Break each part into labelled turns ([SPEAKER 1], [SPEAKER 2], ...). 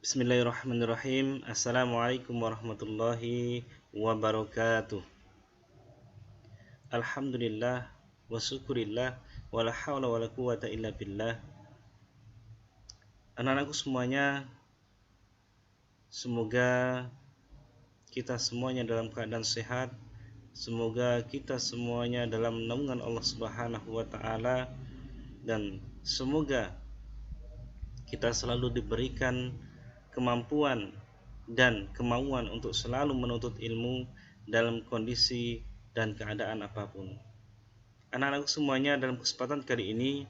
[SPEAKER 1] Bismillahirrahmanirrahim. Assalamualaikum warahmatullahi wabarakatuh. Alhamdulillah wa syukurillah wa la hawla wa la quwata illa billah. Anak-anakku semuanya, semoga kita semuanya dalam keadaan sehat. Semoga kita semuanya dalam naungan Allah Subhanahu wa taala, dan semoga kita selalu diberikan kemampuan dan kemauan untuk selalu menuntut ilmu dalam kondisi dan keadaan apapun. Anak-anak semuanya, dalam kesempatan kali ini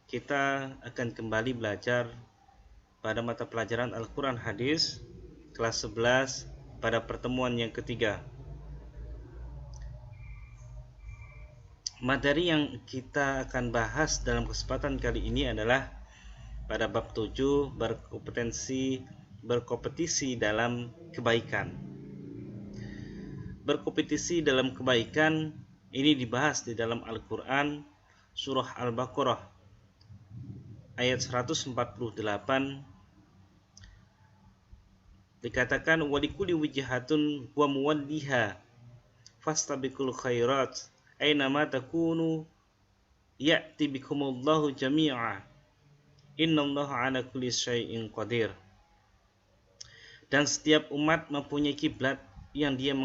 [SPEAKER 1] kita akan kembali belajar pada mata pelajaran Al-Quran Hadis kelas 11 pada pertemuan yang ketiga. Materi yang kita akan bahas dalam kesempatan kali ini adalah pada bab 7, berkompetisi dalam kebaikan. Berkompetisi dalam kebaikan ini dibahas di dalam Al-Quran surah Al-Baqarah ayat 148. Dikatakan walikuli wijhatun wa muwalliha fastabiqul khairat aynama takunu ya'ti bikumullahu jami'a innallaha ala kulli syai'in qadir. Dan setiap umat mempunyai kiblat yang dia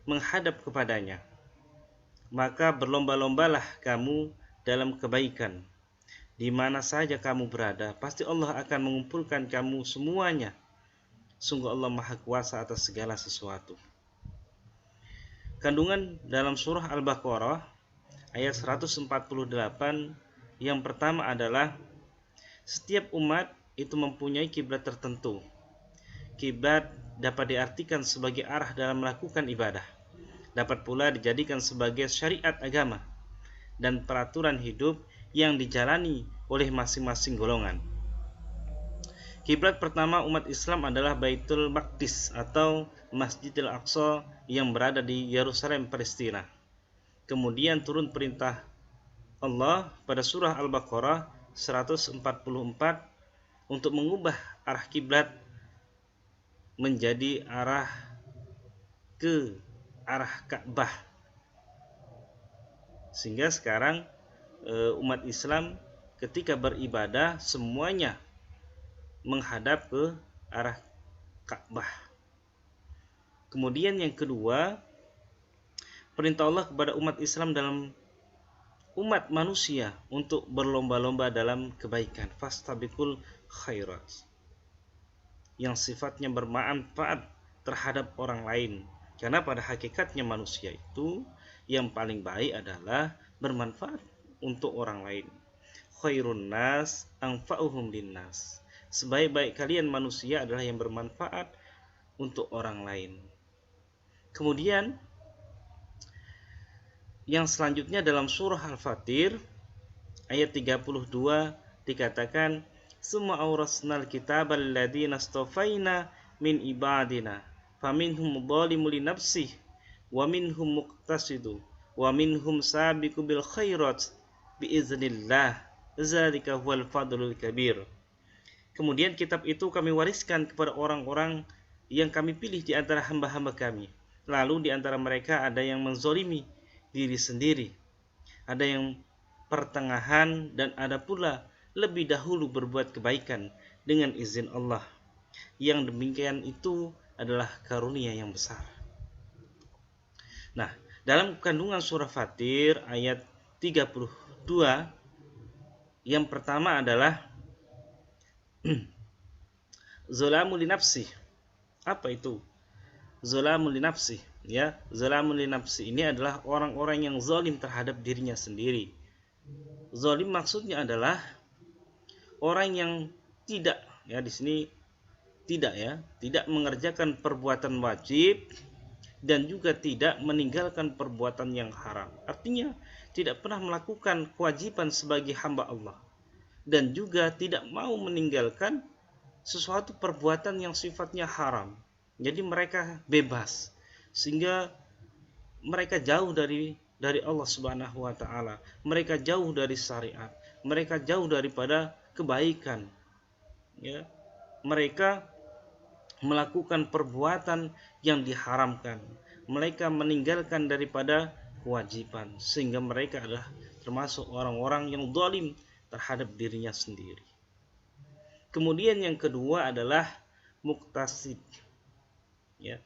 [SPEAKER 1] menghadap kepadanya. Maka berlomba-lombalah kamu dalam kebaikan. Di mana saja kamu berada, pasti Allah akan mengumpulkan kamu semuanya. Sungguh Allah Maha Kuasa atas segala sesuatu. Kandungan dalam surah Al-Baqarah ayat 148 yang pertama adalah setiap umat itu mempunyai kiblat tertentu. Kiblat dapat diartikan sebagai arah dalam melakukan ibadah. Dapat pula dijadikan sebagai syariat agama dan peraturan hidup yang dijalani oleh masing-masing golongan. Kiblat pertama umat Islam adalah Baitul Maqdis atau Masjidil Aqsa yang berada di Yerusalem, Palestina. Kemudian turun perintah Allah pada surah Al-Baqarah 144 untuk mengubah arah kiblat menjadi arah Ka'bah. Sehingga sekarang umat Islam ketika beribadah semuanya menghadap ke arah Ka'bah. Kemudian yang kedua, perintah Allah kepada umat Islam dalam umat manusia untuk berlomba-lomba dalam kebaikan, fastabiqul khairat, yang sifatnya bermanfaat terhadap orang lain. Karena pada hakikatnya manusia itu yang paling baik adalah bermanfaat untuk orang lain. Khairun nas anfa'uhum linnas. Sebaik-baik kalian manusia adalah yang bermanfaat untuk orang lain. Kemudian yang selanjutnya dalam surah Al-Fatir ayat 32 dikatakan summa awrasnal kitabal ladzina astafaina min ibadina faminhum dzalimun li nafsihi wa minhum muqtasidu wa minhum sabiqu bil khairat biiznillah zalika huwal fadlul kabir. Kemudian kitab itu kami wariskan kepada orang-orang yang kami pilih di antara hamba-hamba kami. Lalu di antara mereka ada yang menzolimi diri sendiri, ada yang pertengahan, dan ada pula lebih dahulu berbuat kebaikan dengan izin Allah. Yang demikian itu adalah karunia yang besar. Nah, dalam kandungan surah Fatir ayat 32 yang pertama adalah zalamu li nafsi. Apa itu zalamu li nafsi? Ya, zalamu li nafsi ini adalah orang-orang yang zalim terhadap dirinya sendiri. Zalim maksudnya adalah orang yang tidak, ya di sini tidak mengerjakan perbuatan wajib dan juga tidak meninggalkan perbuatan yang haram. Artinya tidak pernah melakukan kewajiban sebagai hamba Allah dan juga tidak mau meninggalkan sesuatu perbuatan yang sifatnya haram. Jadi mereka bebas, sehingga mereka jauh dari Allah Subhanahu wa taala. Mereka jauh dari syariat, mereka jauh daripada kebaikan. Ya. mereka melakukan perbuatan yang diharamkan, mereka meninggalkan daripada kewajiban, sehingga mereka adalah termasuk orang-orang yang zalim terhadap dirinya sendiri. Kemudian yang kedua adalah muktasid. Ya.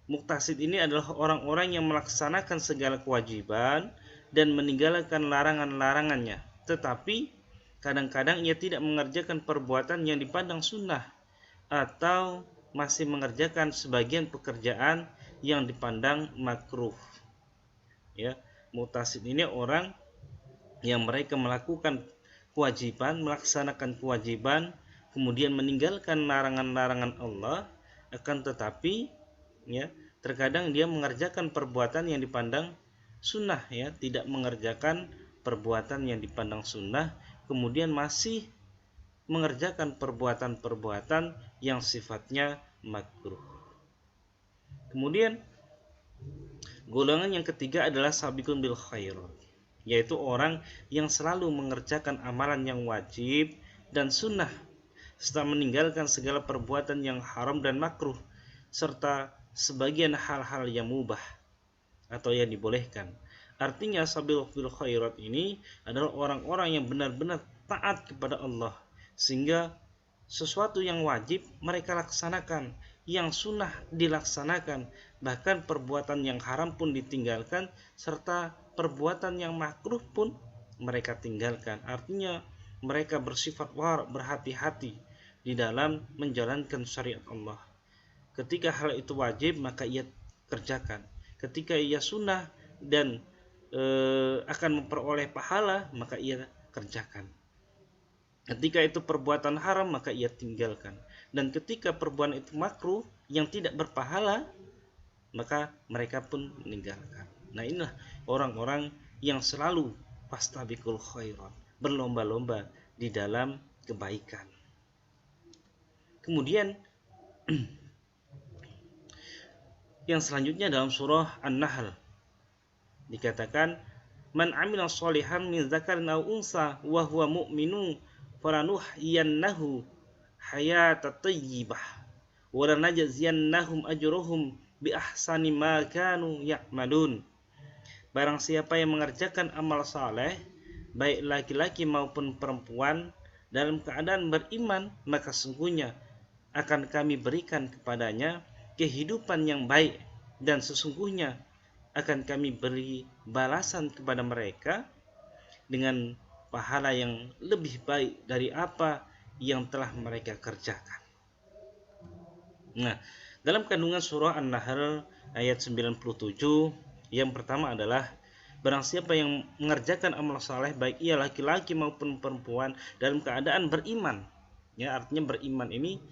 [SPEAKER 1] Muktasid ini adalah orang-orang yang melaksanakan segala kewajiban dan meninggalkan larangan-larangannya, tetapi kadang-kadang ia tidak mengerjakan perbuatan yang dipandang sunnah atau masih mengerjakan sebagian pekerjaan yang dipandang makruh. Ya, muktasid ini orang yang mereka melakukan kewajiban, melaksanakan kewajiban, kemudian meninggalkan larangan-larangan Allah, akan tetapi ya terkadang dia mengerjakan perbuatan yang dipandang sunnah, ya tidak mengerjakan perbuatan yang dipandang sunnah, kemudian masih mengerjakan perbuatan-perbuatan yang sifatnya makruh. Kemudian golongan yang ketiga adalah sabiqun bil khairat, yaitu orang yang selalu mengerjakan amalan yang wajib dan sunnah serta meninggalkan segala perbuatan yang haram dan makruh serta sebagian hal-hal yang mubah atau yang dibolehkan. Artinya sabiqun bil khairat ini adalah orang-orang yang benar-benar taat kepada Allah, sehingga sesuatu yang wajib mereka laksanakan, yang sunnah dilaksanakan, bahkan perbuatan yang haram pun ditinggalkan, serta perbuatan yang makruh pun mereka tinggalkan. Artinya mereka bersifat berhati-hati di dalam menjalankan syariat Allah. Ketika hal itu wajib maka ia kerjakan, ketika ia sunnah dan akan memperoleh pahala maka ia kerjakan. Ketika itu perbuatan haram maka ia tinggalkan, dan ketika perbuatan itu makruh yang tidak berpahala maka mereka pun meninggalkan. Nah, inilah orang-orang yang selalu fastabiqul khairat, berlomba-lomba di dalam kebaikan. Kemudian yang selanjutnya dalam surah An-Nahl dikatakan, man amila sholihan min dzakarin aw unsa wa huwa mu'minun falanuhyiyannahu hayatan thayyibah wa lanajziyannahum ajruhum bi ahsani ma kanu ya'malun. Barang siapa yang mengerjakan amal saleh, baik laki-laki maupun perempuan, dalam keadaan beriman, maka sungguhnya akan kami berikan kepadanya kehidupan yang baik, dan sesungguhnya akan kami beri balasan kepada mereka dengan pahala yang lebih baik dari apa yang telah mereka kerjakan. Nah, dalam kandungan surah An-Nahl ayat 97, yang pertama adalah barang siapa yang mengerjakan amal saleh, baik ia laki-laki maupun perempuan, dalam keadaan beriman. Ya, artinya beriman ini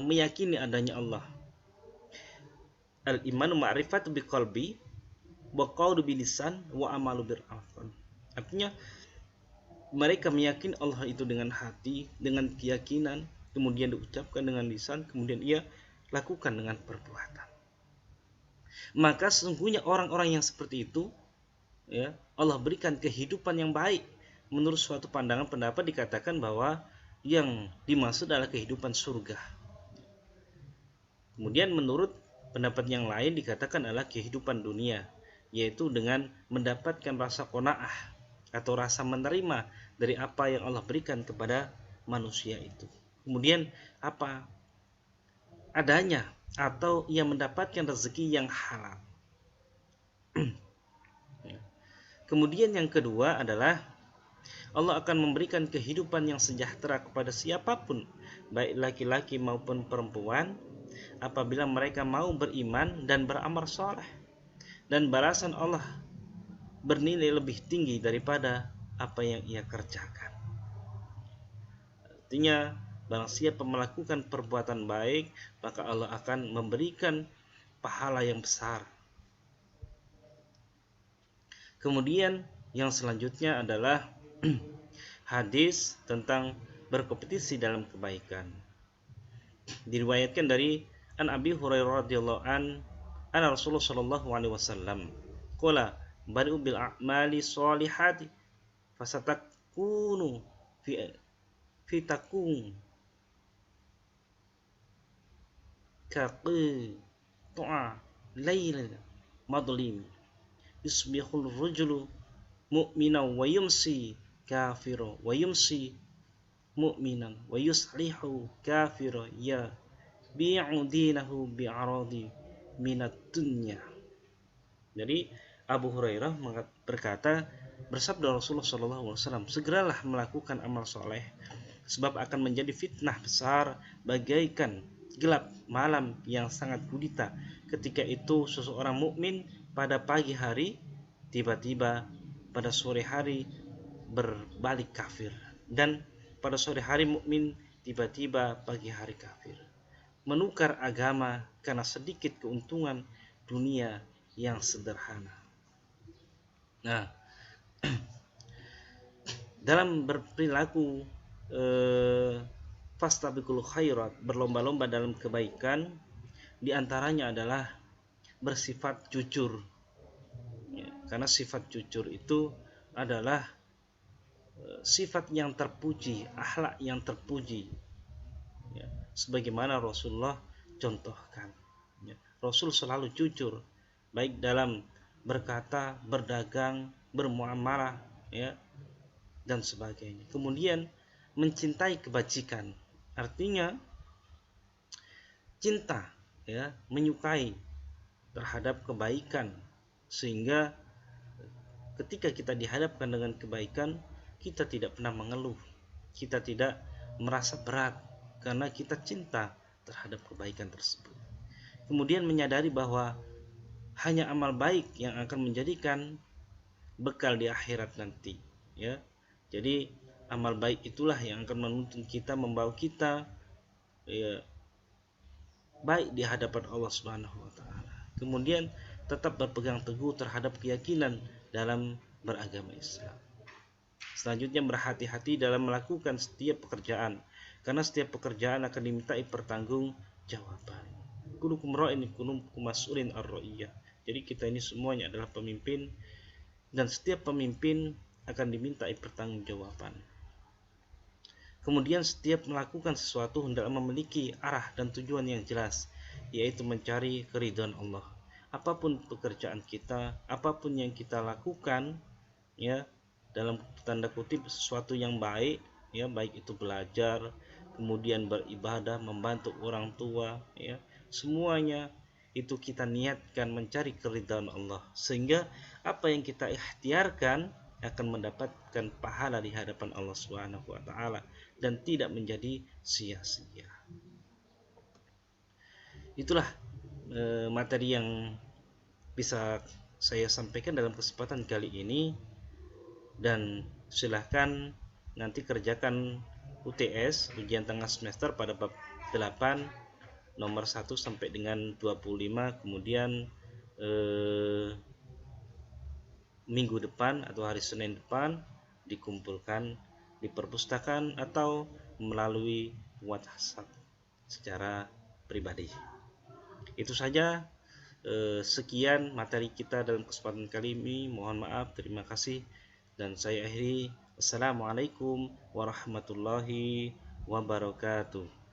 [SPEAKER 1] meyakini adanya Allah. Al-imanu ma'rifatu biqalbi wa qawlu bilisan wa amalu bil arkan. Artinya mereka meyakini Allah itu dengan hati, dengan keyakinan, kemudian diucapkan dengan lisan, kemudian ia lakukan dengan perbuatan. Maka sesungguhnya orang-orang yang seperti itu, ya, Allah berikan kehidupan yang baik. Menurut suatu pandangan pendapat dikatakan bahwa yang dimaksud adalah kehidupan surga. Kemudian menurut pendapat yang lain dikatakan adalah kehidupan dunia, yaitu dengan mendapatkan rasa qanaah atau rasa menerima dari apa yang Allah berikan kepada manusia itu. Kemudian apa adanya, atau ia mendapatkan rezeki yang halal. Kemudian yang kedua adalah Allah akan memberikan kehidupan yang sejahtera kepada siapapun, baik laki-laki maupun perempuan, apabila mereka mau beriman dan beramal saleh, dan balasan Allah bernilai lebih tinggi daripada apa yang ia kerjakan. Artinya barang siapa melakukan perbuatan baik, maka Allah akan memberikan pahala yang besar. Kemudian yang selanjutnya adalah hadis tentang berkompetisi dalam kebaikan. Diriwayatkan dari An Abi Hurairah radhiyallahu an Rasulullah sallallahu alaihi wasallam qala bari'u bil a'mali sholihati fasatakunu fi takun ka qita'a lail madlim yusbihul rajulu mu'minan wa yumsi kafiran wa yumsi mu'minan wa yuslihu kafiran ya bi'u dinahu bi'aradi minat dunya. Jadi Abu Hurairah berkata, bersabda Rasulullah SAW, segeralah melakukan amal soleh, sebab akan menjadi fitnah besar bagaikan gelap malam yang sangat gulita. Ketika itu seseorang mukmin pada pagi hari tiba-tiba pada sore hari berbalik kafir, dan pada sore hari mukmin tiba-tiba pagi hari kafir. Menukar agama karena sedikit keuntungan dunia yang sederhana. Nah, dalam berperilaku fastabiqul khairat, berlomba-lomba dalam kebaikan, diantaranya adalah bersifat jujur. Ya, karena sifat jujur itu adalah sifat yang terpuji, akhlak yang terpuji. Ya, sebagaimana Rasulullah contohkan. Ya, Rasul selalu jujur, baik dalam berkata, berdagang, bermuamalah, ya, dan sebagainya. Kemudian mencintai kebajikan, artinya cinta, ya, menyukai terhadap kebaikan, sehingga ketika kita dihadapkan dengan kebaikan, kita tidak pernah mengeluh, kita tidak merasa berat, karena kita cinta terhadap kebaikan tersebut. Kemudian menyadari bahwa hanya amal baik yang akan menjadikan bekal di akhirat nanti, ya. Jadi amal baik itulah yang akan menuntun kita, membawa kita, ya, baik di hadapan Allah Subhanahu wa taala. Kemudian tetap berpegang teguh terhadap keyakinan dalam beragama Islam. Selanjutnya berhati-hati dalam melakukan setiap pekerjaan, karena setiap pekerjaan akan dimintai pertanggungjawaban. Kullukum ra'in kullukum mas'ulin ar-ra'iyah. Jadi kita ini semuanya adalah pemimpin, dan setiap pemimpin akan dimintai pertanggungjawaban. Kemudian setiap melakukan sesuatu hendaklah memiliki arah dan tujuan yang jelas, yaitu mencari keridhaan Allah. Apapun pekerjaan kita, apapun yang kita lakukan, ya, dalam tanda kutip sesuatu yang baik, ya, baik itu belajar, kemudian beribadah, membantu orang tua, ya, semuanya itu kita niatkan mencari keridhaan Allah, sehingga apa yang kita ikhtiarkan akan mendapatkan pahala di hadapan Allah Subhanahu wa taala dan tidak menjadi sia-sia. Itulah materi yang bisa saya sampaikan dalam kesempatan kali ini, dan silahkan nanti kerjakan UTS, ujian tengah semester, pada bab 8 nomor 1 sampai dengan 25, kemudian minggu depan atau hari Senin depan dikumpulkan di perpustakaan atau melalui WhatsApp secara pribadi. Itu saja, sekian materi kita dalam kesempatan kali ini. Mohon maaf, terima kasih, dan saya akhiri. Assalamualaikum warahmatullahi wabarakatuh.